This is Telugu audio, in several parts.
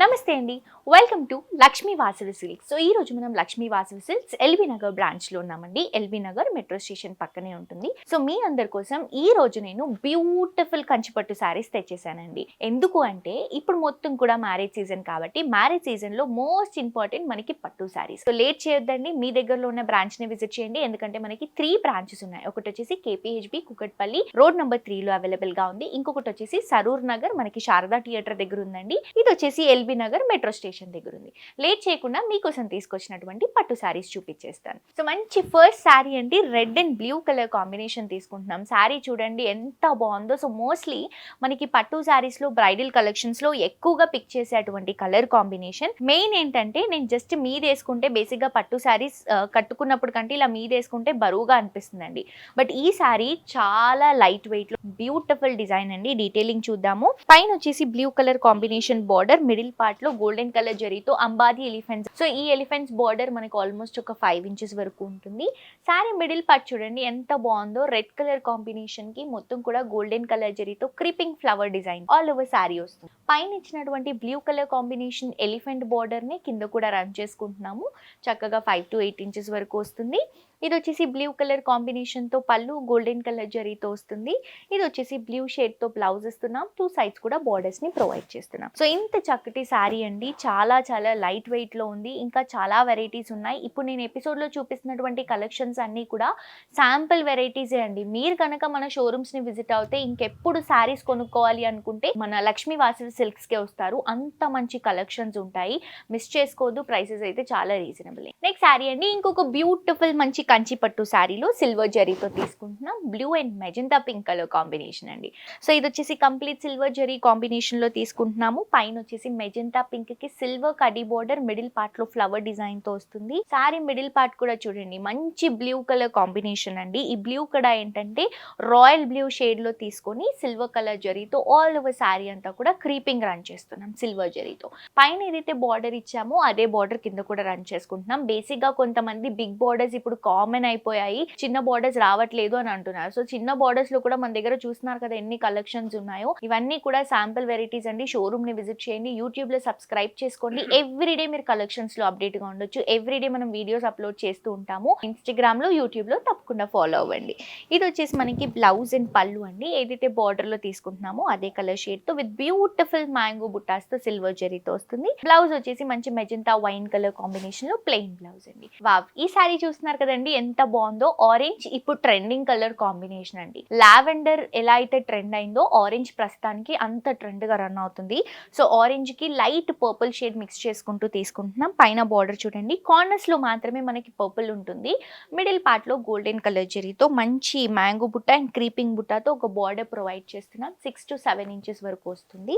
నమస్తే అండి, welcome to Lakshmi Vasavi silks. So ఈ రోజు మనం లక్ష్మీ వాసవి సిల్క్స్ ఎల్బీ నగర్ బ్రాంచ్లో ఉన్నామండి. ఎల్బీ నగర్ మెట్రో స్టేషన్ పక్కనే ఉంటుంది. సో మీ అందరి కోసం ఈ రోజు నేను బ్యూటిఫుల్ కంచిపట్టు శారీస్ తెచ్చేసానండి. ఎందుకు అంటే ఇప్పుడు మొత్తం కూడా మ్యారేజ్ సీజన్ కాబట్టి మ్యారేజ్ సీజన్లో మోస్ట్ ఇంపార్టెంట్ మనకి పట్టు శారీస్. సో లేట్ చేయొద్దండి, మీ దగ్గరలో ఉన్న బ్రాంచ్ని విజిట్ చేయండి. ఎందుకంటే మనకి 3 బ్రాంచెస్ ఉన్నాయి. ఒకటి వచ్చేసి కేపీహెచ్బి కుకట్పల్లి రోడ్ నెంబర్ 3లో అవైలబుల్గా ఉంది. ఇంకొకటి వచ్చేసి సరూర్ నగర్ మనకి శారదా థియేటర్ దగ్గర ఉందండి. ఇది వచ్చేసి ఎల్బీ నగర్ మెట్రో స్టేషన్ దగ్గర ఉంది. లేట్ చేయకుండా మీకోసం తీసుకొచ్చినటువంటి పట్టు శారీస్ చూపించేస్తాను. సో మంచి ఫస్ట్ శారీ అండి, red and blue colour combination తీసుకుంటున్నాం. శారీ చూడండి ఎంత బాగుందో. సో మోస్ట్లీ మనకి పట్టు శారీస్లో బ్రైడల్ కలెక్షన్స్లో ఎక్కువగా పిక్ చేసేటువంటి కలర్ కాంబినేషన్. మెయిన్ ఏంటంటే నేను జస్ట్ మీద వేసుకుంటే బేసిక్గా పట్టు శారీస్ కట్టుకున్నప్పుడు కంటే ఇలా మీద వేసుకుంటే బరువుగా అనిపిస్తుందండి. బట్ ఈ శారీ చాలా లైట్ వెయిట్లో బ్యూటిఫుల్ డిజైన్ అండి. డీటెయిలింగ్ చూద్దాము. పైన వచ్చేసి blue colour combination border, middle part లో గోల్డెన్ కలర్ జరీతో అంబాది ఎలిఫెంట్స్. సో ఈ ఎలిఫెంట్స్ బార్డర్ మనకు ఆల్మోస్ట్ ఒక 5 ఇంచెస్ వరకు ఉంటుంది. శారీ మిడిల్ పార్ట్ చూడండి ఎంత బాగుందో. రెడ్ కలర్ కాంబినేషన్ కి మొత్తం కూడా గోల్డెన్ కలర్ జరీతో creeping flower design all over sari వస్తుంది. పైన ఇచ్చినటువంటి blue colour combination elephant border ని కింద కూడా రన్ చేసుకుంటున్నాము. చక్కగా 5 to 8 ఇంచెస్ వరకు వస్తుంది. ఇది వచ్చేసి బ్లూ కలర్ కాంబినేషన్తో పళ్ళు గోల్డెన్ కలర్ జరీతో వస్తుంది. ఇది వచ్చేసి బ్లూ షేడ్తో బ్లౌజ్ ఇస్తున్నాం. 2 సైడ్స్ కూడా బార్డర్స్ని ప్రొవైడ్ చేస్తున్నాం. సో ఇంత చక్కటి శారీ అండి, చాలా చాలా లైట్ వెయిట్లో ఉంది. ఇంకా చాలా వెరైటీస్ ఉన్నాయి. ఇప్పుడు నేను ఎపిసోడ్లో చూపిస్తున్నటువంటి కలెక్షన్స్ అన్నీ కూడా శాంపుల్ వెరైటీసే అండి. మీరు కనుక మన షోరూమ్స్ని విజిట్ అవుతే ఇంకెప్పుడు శారీస్ కొనుక్కోవాలి అనుకుంటే మన లక్ష్మీ వాసవి సిల్క్స్కే వస్తారు. అంత మంచి కలెక్షన్స్ ఉంటాయి, మిస్ చేసుకోవద్దు. ప్రైసెస్ అయితే చాలా రీజనబుల్. నెక్స్ట్ శారీ అండి, ఇంకొక బ్యూటిఫుల్ మంచి కంచి పట్టు శారీలో సిల్వర్ జరీతో తీసుకుంటున్నాం. Blue and magenta pink colour combination అండి. సో ఇది వచ్చేసి కంప్లీట్ సిల్వర్ జరీ కాంబినేషన్లో తీసుకుంటున్నాము. పైన వచ్చేసి మెజెంటా పింక్ కి silver khadi border, middle part లో ఫ్లవర్ డిజైన్ తో వస్తుంది. శారీ మిడిల్ పార్ట్ కూడా చూడండి మంచి బ్లూ కలర్ కాంబినేషన్ అండి. ఈ బ్లూ కూడా ఏంటంటే రాయల్ బ్లూ షేడ్ లో తీసుకొని సిల్వర్ కలర్ జరీతో ఆల్ ఓవర్ శారీ అంతా కూడా క్రీపింగ్ రన్ చేస్తున్నాం సిల్వర్ జరీతో. పైన ఏదైతే బార్డర్ ఇచ్చామో అదే బార్డర్ కింద కూడా రన్ చేసుకుంటున్నాం. బేసిక్ గా కొంతమంది బిగ్ బార్డర్స్ ఇప్పుడు కామన్ అయిపోయాయి, చిన్న బార్డర్స్ రావట్లేదు అని అంటున్నారు. సో చిన్న బార్డర్స్ లో కూడా మన దగ్గర చూస్తున్నారు కదా ఎన్ని కలెక్షన్స్ ఉన్నాయో. ఇవన్నీ కూడా శాంపుల్ వెరైటీస్ అండి. షోరూమ్ ని విజిట్ చేయండి, యూట్యూబ్ లో సబ్స్క్రైబ్ చేసుకోండి. ఎవ్రీడే మీరు కలెక్షన్స్ లో అప్డేట్ గా ఉండొచ్చు. ఎవ్రీడే మనం వీడియోస్ అప్లోడ్ చేస్తూ ఉంటాము. ఇన్స్టాగ్రామ్ లో, యూట్యూబ్ లో తప్పకుండా ఫాలో అవ్వండి. ఇది వచ్చేసి మనకి బ్లౌజ్ అండ్ పళ్ళు అండి. ఏదైతే బార్డర్ లో తీసుకుంటున్నామో అదే కలర్ షేడ్ తో విత్ బ్యూటిఫుల్ మ్యాంగో బుట్టాస్ తో సిల్వర్ జరీతో వస్తుంది. బ్లౌజ్ వచ్చేసి మంచి మెజెంటా వైన్ కలర్ కాంబినేషన్ లో ప్లెయిన్ బ్లౌజ్ అండి. వావ్, ఈ సారీ చూస్తున్నారు కదండి ఎంత బాగుందో. ఆరెంజ్ ఇప్పుడు ట్రెండింగ్ కలర్ కాంబినేషన్ అండి. లావెండర్ ఎలా అయితే ట్రెండ్ అయిందో ఆరెంజ్ ప్రస్తుతానికి అంత ట్రెండ్ గా రన్ అవుతుంది. సో ఆరెంజ్ కి లైట్ పర్పుల్ షేడ్ మిక్స్ చేసుకుంటూ తీసుకుంటున్నాం. పైన బార్డర్ చూడండి కార్నర్స్ లో మాత్రమే మనకి పర్పుల్ ఉంటుంది. మిడిల్ పార్ట్ లో గోల్డెన్ కలర్ జరీతో మంచి మ్యాంగో బుట్ట అండ్ క్రీపింగ్ బుట్టతో ఒక బార్డర్ ప్రొవైడ్ చేస్తున్నాం. 6 to 7 ఇంచెస్ వరకు వస్తుంది.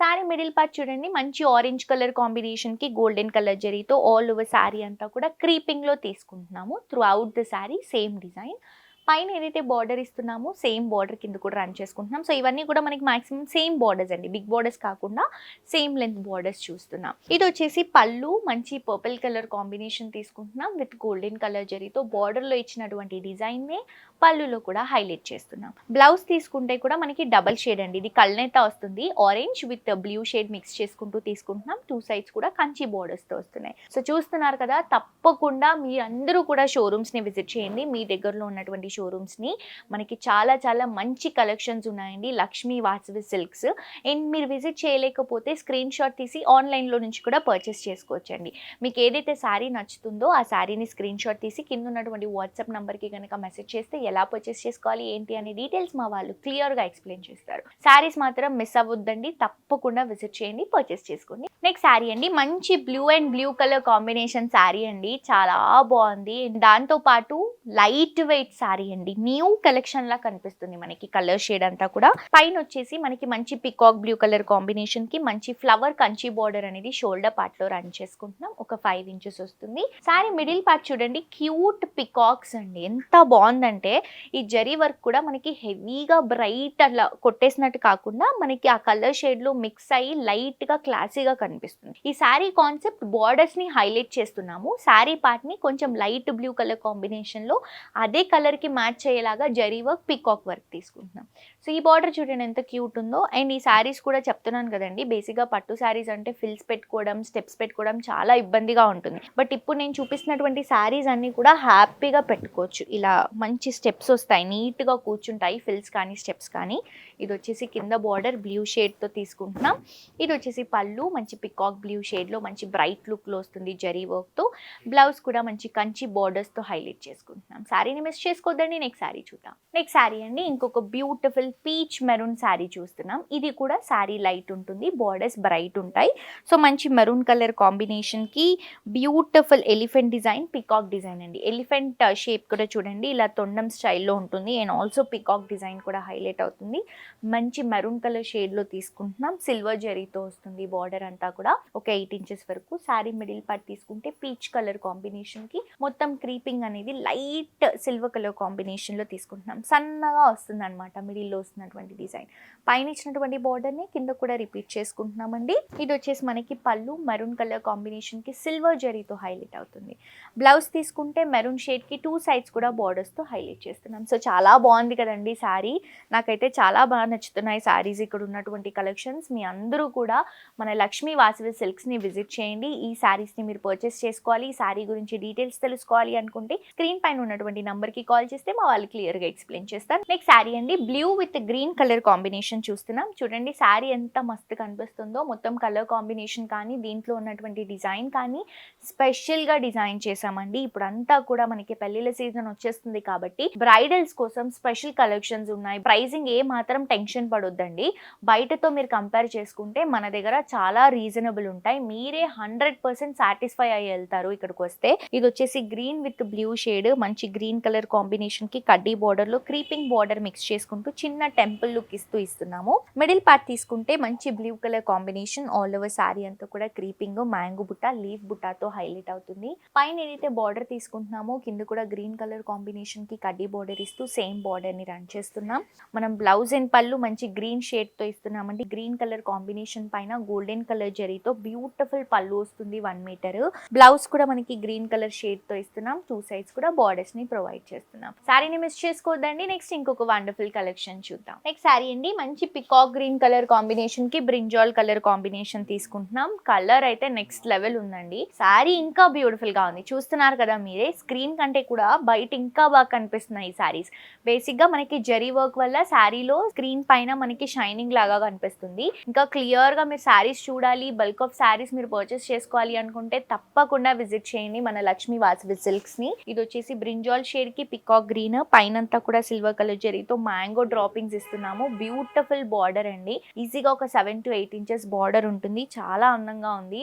శారీ మిడిల్ పార్ట్ చూడండి మంచి ఆరెంజ్ కలర్ కాంబినేషన్ కి గోల్డెన్ కలర్ జరీతో ఆల్ ఓవర్ శారీ అంతా కూడా క్రీపింగ్ లో తీసుకుంటున్నాము. Through out the sari same design. పైన ఏదైతే బార్డర్ ఇస్తున్నామో సేమ్ బార్డర్ కింద కూడా రన్ చేసుకుంటున్నాం. సో ఇవన్నీ కూడా మనకి మాక్సిమం సేమ్ బార్డర్స్ అండి, బిగ్ బార్డర్స్ కాకుండా సేమ్ లెంత్ బార్డర్స్ చూస్తున్నాం. ఇది వచ్చేసి పళ్ళు మంచి పర్పుల్ కలర్ కాంబినేషన్ తీసుకుంటున్నాం విత్ గోల్డెన్ కలర్ జరీతో బార్డర్ లో ఇచ్చినటువంటి డిజైన్ నే పళ్ళులో కూడా హైలైట్ చేస్తున్నాం. బ్లౌజ్ తీసుకుంటే కూడా మనకి డబల్ షేడ్ అండి. ఇది కల్నేత వస్తుంది, orange with blue shade mix చేసుకుంటూ తీసుకుంటున్నాం. 2 సైడ్స్ కూడా కంచి బార్డర్స్ తో వస్తున్నాయి. సో చూస్తున్నారు కదా, తప్పకుండా మీరందరూ కూడా షోరూమ్స్ ని విజిట్ చేయండి. మీ దగ్గరలో ఉన్నటువంటి షోరూమ్స్ ని మనకి చాలా చాలా మంచి కలెక్షన్స్ ఉన్నాయండి లక్ష్మీ వాసవి సిల్క్స్. అండ్ మీరు విజిట్ చేయలేకపోతే స్క్రీన్ షాట్ తీసి ఆన్లైన్ లో నుంచి కూడా పర్చేస్ చేసుకోవచ్చండి. మీకు ఏదైతే శారీ నచ్చుతుందో ఆ శారీని స్క్రీన్ షాట్ తీసి కింద ఉన్నటువంటి వాట్సాప్ నంబర్ కి కనుక మెసేజ్ చేస్తే ఎలా పర్చేస్ చేసుకోవాలి ఏంటి అనే డీటెయిల్స్ మా వాళ్ళు క్లియర్ గా ఎక్స్ప్లెయిన్ చేస్తారు. శారీస్ మాత్రం మిస్ అవ్వద్దండి, తప్పకుండా విజిట్ చేయండి, పర్చేస్ చేసుకోండి. నెక్స్ట్ శారీ అండి, మంచి blue and blue colour combination sari అండి, చాలా బాగుంది. దాంతో పాటు లైట్ వెయిట్ శారీ అండి, న్యూ కలెక్షన్ లా కనిపిస్తుంది మనకి. కలర్ షేడ్ అంతా కూడా పైన వచ్చేసి మనకి మంచి పికాక్ బ్లూ కలర్ కాంబినేషన్ కి మంచి ఫ్లవర్ కంచి బార్డర్ అనేది షోల్డర్ పార్ట్ లో రన్ చేసుకుంటున్నాం. ఒక 5 ఇంచెస్ వస్తుంది. శారీ మిడిల్ పార్ట్ చూడండి క్యూట్ పికాక్స్ అండి, ఎంత బాగుందంటే ఈ జరీ వర్క్ కూడా మనకి హెవీగా బ్రైట్ అట్లా కొట్టేసినట్టు కాకుండా మనకి ఆ కలర్ షేడ్ లో మిక్స్ అయ్యి లైట్ గా క్లాసీగా కనిపిస్తుంది. ఈ శారీ కాన్సెప్ట్ బార్డర్స్ ని హైలైట్ చేస్తున్నాము. శారీ పార్ట్ ని కొంచెం లైట్ బ్లూ కలర్ కాంబినేషన్ లో ఉందో అదే కలర్కి మ్యాచ్ అయ్యేలాగా జరీ వర్క్ పికాక్ వర్క్ తీసుకుంటున్నాం. సో ఈ బార్డర్ చూడండి ఎంత క్యూట్ ఉందో. అండ్ ఈ శారీస్ కూడా చెప్తున్నాను కదండి, బేసిక్గా పట్టు శారీస్ అంటే ఫిల్స్ పెట్టుకోవడం, స్టెప్స్ పెట్టుకోవడం చాలా ఇబ్బందిగా ఉంటుంది. బట్ ఇప్పుడు నేను చూపిస్తున్నటువంటి శారీస్ అన్నీ కూడా హ్యాపీగా పెట్టుకోవచ్చు. ఇలా మంచి స్టెప్స్ వస్తాయి, నీట్గా కూర్చుంటాయి ఫిల్స్ కానీ స్టెప్స్ కానీ. ఇది వచ్చేసి కింద బార్డర్ బ్లూ షేడ్తో తీసుకుంటున్నాం. ఇది వచ్చేసి పళ్ళు మంచి పికాక్ బ్లూ షేడ్లో మంచి బ్రైట్ లుక్లో వస్తుంది జరీ వర్క్తో. బ్లౌజ్ కూడా మంచి కంచి బార్డర్స్తో హైలైట్ చేసుకుంటున్నాం. శారీని మిస్ చేసుకోవద్దండి. నెక్స్ట్ శారీ చూద్దాం. నెక్స్ట్ శారీ అండి ఇంకొక బ్యూటిఫుల్ పీచ్ మెరూన్ శారీ చూస్తున్నాం. ఇది కూడా శారీ లైట్ ఉంటుంది, బార్డర్స్ బ్రైట్ ఉంటాయి. సో మంచి మెరూన్ కలర్ కాంబినేషన్కి beautiful elephant design, peacock design అండి. ఎలిఫెంట్ షేప్ కూడా చూడండి ఇలా తొండం స్టైల్లో ఉంటుంది. అండ్ ఆల్సో పికాక్ డిజైన్ కూడా హైలైట్ అవుతుంది. మంచి మెరూన్ కలర్ షేడ్లో తీసుకుంటున్నాం. సిల్వర్ జరీతో వస్తుంది బార్డర్ అంతా కూడా ఒక 8 ఇంచెస్ వరకు. శారీ మిడిల్ పార్ట్ తీసుకుంటే పీచ్ కలర్ కాంబినేషన్కి మొత్తం క్రీపింగ్ అనేది లైట్ సిల్వర్ కలర్ కాంబినేషన్లో తీసుకుంటున్నాం. సన్నగా వస్తుంది అనమాట మిడిల్లో వస్తున్నటువంటి డిజైన్. పైన ఇచ్చినటువంటి బార్డర్ని కింద కూడా రిపీట్ చేసుకుంటున్నామండి. ఇది వచ్చేసి మనకి పళ్ళు మెరూన్ కలర్ కాంబినేషన్కి సిల్వర్ జరీతో హైలైట్ అవుతుంది. బ్లౌజ్ తీసుకుంటే మెరూన్ షేడ్కి 2 సైడ్స్ కూడా బార్డర్స్తో హైలైట్ చేస్తున్నాం. సో చాలా బాగుంది కదండి శారీ. నాకైతే చాలా బాగా నచ్చుతున్నాయి శారీస్, ఇక్కడ ఉన్నటువంటి కలెక్షన్స్. మీ అందరూ కూడా మన లక్ష్మీ వాసవి సిల్క్స్ని విజిట్ చేయండి. ఈ శారీస్ని మీరు పర్చేస్ చేసుకోవాలి, ఈ శారీ గురించి డీటెయిల్స్ తెలుసుకోవాలి అనుకుంటే స్క్రీన్ పైన ఉన్నటువంటి నెంబర్కి కాల్ చేస్తే మా వాళ్ళు క్లియర్గా ఎక్స్ప్లెయిన్ చేస్తారు. నెక్స్ట్ శారీ అండి blue with green colour combination చూస్తున్నాం. చూడండి శారీ ఎంత మస్తు కనిపిస్తుందో. మొత్తం కలర్ కాంబినేషన్ కానీ దీంట్లో ఉన్నటువంటి డిజైన్ కానీ స్పెషల్గా డిజైన్ చేసామండి. ఇప్పుడు అంతా కూడా మనకి పెళ్లిళ్ళ సీజన్ వచ్చేస్తుంది కాబట్టి బ్రైడల్స్ కోసం స్పెషల్ కలెక్షన్స్ ఉన్నాయి. ప్రైజింగ్ ఏ మాత్రం టెన్షన్ పడొద్దండి. బయటతో మీరు కంపేర్ చేసుకుంటే మన దగ్గర చాలా రీజనబుల్ ఉంటాయి. మీరే 100% సాటిస్ఫై అయ్యి వెళ్తారు ఇక్కడికి వస్తే. ఇది వచ్చేసి గ్రీన్ విత్ బ్లూ షేడ్, మంచి గ్రీన్ కలర్ కాంబినేషన్ కి కడ్డీ బార్డర్ లో క్రీపింగ్ బార్డర్ మిక్స్ చేసుకుంటూ చిన్న టెంపుల్ లుక్ ఇస్తున్నాము. మిడిల్ పార్ట్ తీసుకుంటే మంచి blue colour combination, all over sari అంతా కూడా క్రీపింగ్, మ్యాంగో బుట్ట, లీఫ్ బుట్టాతో హైలైట్ అవుతుంది. పైన ఏదైతే బార్డర్ తీసుకుంటున్నామో కింద కూడా గ్రీన్ కలర్ కాంబినేషన్ కి కడ్డీ బార్డర్ ఇస్తూ సేమ్ బార్డర్ ని రన్ చేస్తున్నాం. మనం బ్లౌజ్ అండ్ పళ్ళు మంచి గ్రీన్ షేడ్ తో ఇస్తున్నామండి. గ్రీన్ కలర్ కాంబినేషన్ పైన గోల్డెన్ కలర్ జరీతో బ్యూటిఫుల్ పళ్ళు వస్తుంది 1 మీటర్. బ్లౌజ్ కూడా మనకి గ్రీన్ కలర్ షేడ్ తో ఇస్తున్నాం. 2 సైడ్స్ కూడా బార్డర్స్ ని ప్రొవైడ్ చేస్తున్నాం. శారీని మిస్ చేసుకోవద్దండి. నెక్స్ట్ ఇంకొక వండర్ఫుల్ కలెక్షన్ చూద్దాం. నెక్స్ట్ శారీ అండి మంచి పికాక్ గ్రీన్ కలర్ కాంబినేషన్ కి బ్రింజాల్ కలర్ కాంబినేషన్ తీసుకుంటున్నాం. కలర్ అయితే నెక్స్ట్ లెవెల్ ఉందండి. శారీ ఇంకా బ్యూటిఫుల్ గా ఉంది. చూస్తున్నారు కదా మీరే, స్క్రీన్ కంటే కూడా బయట ఇంకా బాగా కనిపిస్తున్నాయి ఈ శారీస్. బేసిక్ గా మనకి జరీ వర్క్ వల్ల శారీలో స్క్రీన్ పైన మనకి షైనింగ్ లాగా కనిపిస్తుంది. ఇంకా క్లియర్ గా మీరు శారీస్ చూడాలి, బల్క్ ఆఫ్ శారీస్ మీరు పర్చేస్ చేసుకోవాలి అనుకుంటే తప్పకుండా విజిట్ చేయండి మన లక్ష్మీ వాసవి సిల్క్స్ ని. ఇది వచ్చేసి బ్రింజాల్ షేడ్ కి పికాక్ గ్రీన్, పైనంతా కూడా సిల్వర్ కలర్ జరీతో మ్యాంగో డ్రాపింగ్స్ ఇస్తున్నాము. బ్యూటిఫుల్ బార్డర్ అండి. ఈజీగా ఒక 7 to 8 ఇంచెస్ బార్డర్ ఉంటుంది. చాలా అందంగా ఉంది.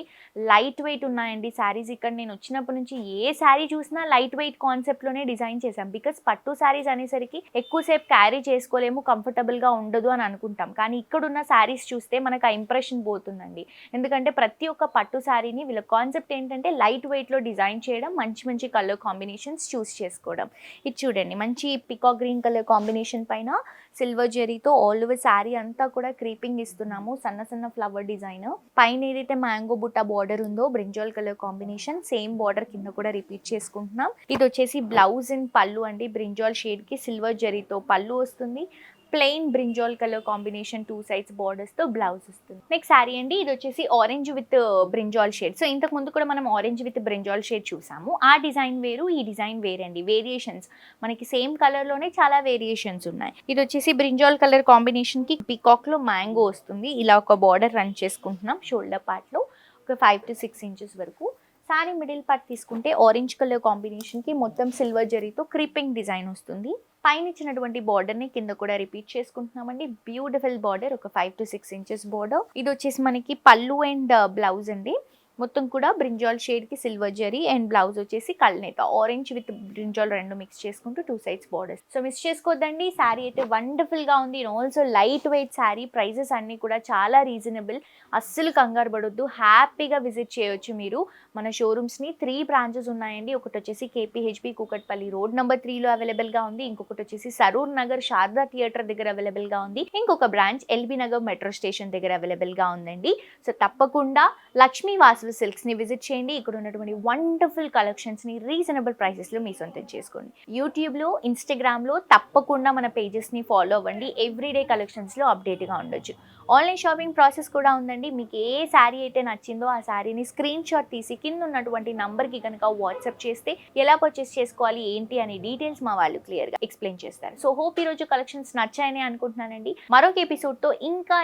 లైట్ వెయిట్ ఉన్నాయండి శారీస్. ఇక్కడ నేను వచ్చినప్పటి నుంచి ఏ శారీ చూసినా లైట్ వెయిట్ కాన్సెప్ట్ లోనే డిజైన్ చేశాం. బికాస్ పట్టు శారీస్ అనేసరికి ఎక్కువసేపు క్యారీ చేసుకోలేము, కంఫర్టబుల్ గా ఉండదు అని అనుకుంటాం. కానీ ఇక్కడున్న శారీస్ చూస్తే మనకు ఆ ఇంప్రెషన్ పోతుందండి. ఎందుకంటే ప్రతి ఒక్క పట్టు శారీని వీళ్ళ కాన్సెప్ట్ ఏంటంటే లైట్ వెయిట్ లో డిజైన్ చేయడం, మంచి మంచి కలర్ కాంబినేషన్స్ చూస్ చేసుకోవడం. ఇది చూడండి మంచి పికాక్ గ్రీన్ కలర్ కాంబినేషన్ పైన సిల్వర్ జరీతో ఆల్ ఓవర్ శారీ అంతా కూడా క్రీపింగ్ ఇస్తున్నాము. సన్న సన్న ఫ్లవర్ డిజైన్. పైన ఏదైతే మ్యాంగో బుట్ట బార్డర్ ఉందో brinjal colour combination, same border కింద కూడా రిపీట్ చేసుకుంటున్నాం. ఇది వచ్చేసి బ్లౌజ్ అండ్ పళ్ళు అండి. బ్రింజాల్ షేడ్ కి సిల్వర్ జరీతో పళ్ళు వస్తుంది. Plain brinjal colour combination 2 sides borders తో బ్లౌజ్ వస్తుంది. నెక్స్ట్ శారీ అండి ఇది వచ్చేసి orange with brinjal shade. So ఇంతకు ముందు కూడా మనం ఆరెంజ్ విత్ బ్రింజాల్ షేడ్ చూసాము. ఆ డిజైన్ వేరు, ఈ డిజైన్ వేరండి. వేరియేషన్స్ మనకి సేమ్ కలర్ లోనే చాలా వేరియేషన్స్ ఉన్నాయి. ఇది వచ్చేసి బ్రింజాల్ కలర్ కాంబినేషన్ కి పికాక్ లో మ్యాంగో వస్తుంది. ఇలా ఒక బార్డర్ రన్ చేసుకుంటున్నాం షోల్డర్ పార్ట్ లో ఒక 5 to 6 ఇంచెస్ వరకు. శారీ మిడిల్ పార్ట్ తీసుకుంటే ఆరెంజ్ కలర్ కాంబినేషన్ కి మొత్తం సిల్వర్ జరీతో క్రీపింగ్ డిజైన్ వస్తుంది. పైన ఇచ్చినటువంటి బార్డర్ ని కింద కూడా రిపీట్ చేసుకుంటున్నామండి. బ్యూటిఫుల్ బార్డర్, ఒక 5 to 6 ఇంచెస్ బార్డర్. ఇది వచ్చేసి మనకి పళ్ళు అండ్ బ్లౌజ్ అండి. మొత్తం కూడా బ్రింజాల్ షేడ్ కి సిల్వర్ జరీ అండ్ బ్లౌజ్ వచ్చేసి కల్నేత ఆరెంజ్ విత్ బ్రింజాల్ రెండు మిక్స్ చేసుకుంటూ 2 సైడ్స్ బార్డర్స్. సో మిస్ చేసుకోవద్దండి. శారీ అయితే వండర్ఫుల్ గా ఉంది. Also light weight sari. Prices అన్ని కూడా చాలా రీజనబుల్. అస్సలు కంగారు పడొద్దు. హ్యాపీగా విజిట్ చేయొచ్చు మీరు మన షోరూమ్స్ ని. 3 బ్రాంచెస్ ఉన్నాయండి. ఒకటి వచ్చేసి KPHB కూకట్పల్లి రోడ్ నెంబర్ 3 లో అవైలబుల్ గా ఉంది. ఇంకొకటి వచ్చేసి సరూర్ నగర్ శారదా థియేటర్ దగ్గర అవైలబుల్ గా ఉంది. ఇంకొక branch LB Nagar metro station దగ్గర అవైలబుల్ గా ఉందండి. సో తప్పకుండా లక్ష్మీ వాసవి వాసవి సిల్క్స్ని విజిట్ చేయండి. ఇక్కడ ఉన్నటువంటి వండర్ఫుల్ కలెక్షన్స్ని రీజనబుల్ ప్రైసెస్లో మీ సొంతం చేసుకోండి. యూట్యూబ్లో, ఇన్స్టాగ్రామ్లో తప్పకుండా మన పేజెస్ని ఫాలో అవ్వండి. ఎవ్రీడే కలెక్షన్స్లో అప్డేట్గా ఉండొచ్చు. ఆన్లైన్ షాపింగ్ ప్రాసెస్ కూడా ఉందండి. మీకు ఏ శారీ అయితే నచ్చిందో ఆ శారీని స్క్రీన్ షాట్ తీసి కింద ఉన్నటువంటి నంబర్కి కనుక వాట్సాప్ చేస్తే ఎలా పర్చేస్ చేసుకోవాలి ఏంటి అనే డీటెయిల్స్ మా వాళ్ళు క్లియర్గా ఎక్స్ప్లెయిన్ చేస్తారు. సో హోప్ ఈరోజు కలెక్షన్స్ నచ్చాయని అనుకుంటున్నానండి. మరొక ఎపిసోడ్తో ఇంకా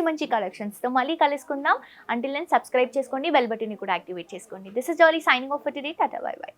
మంచి కలెక్షన్స్తో మళ్ళీ కలుసుకుందాం. అంటిల్ దెన్ సబ్స్క్రైబ్ చేసుకోండి, బెల్ బటన్ని కూడా యాక్టివేట్ చేసుకోండి. This is jolly signing off for today. Tata bye by.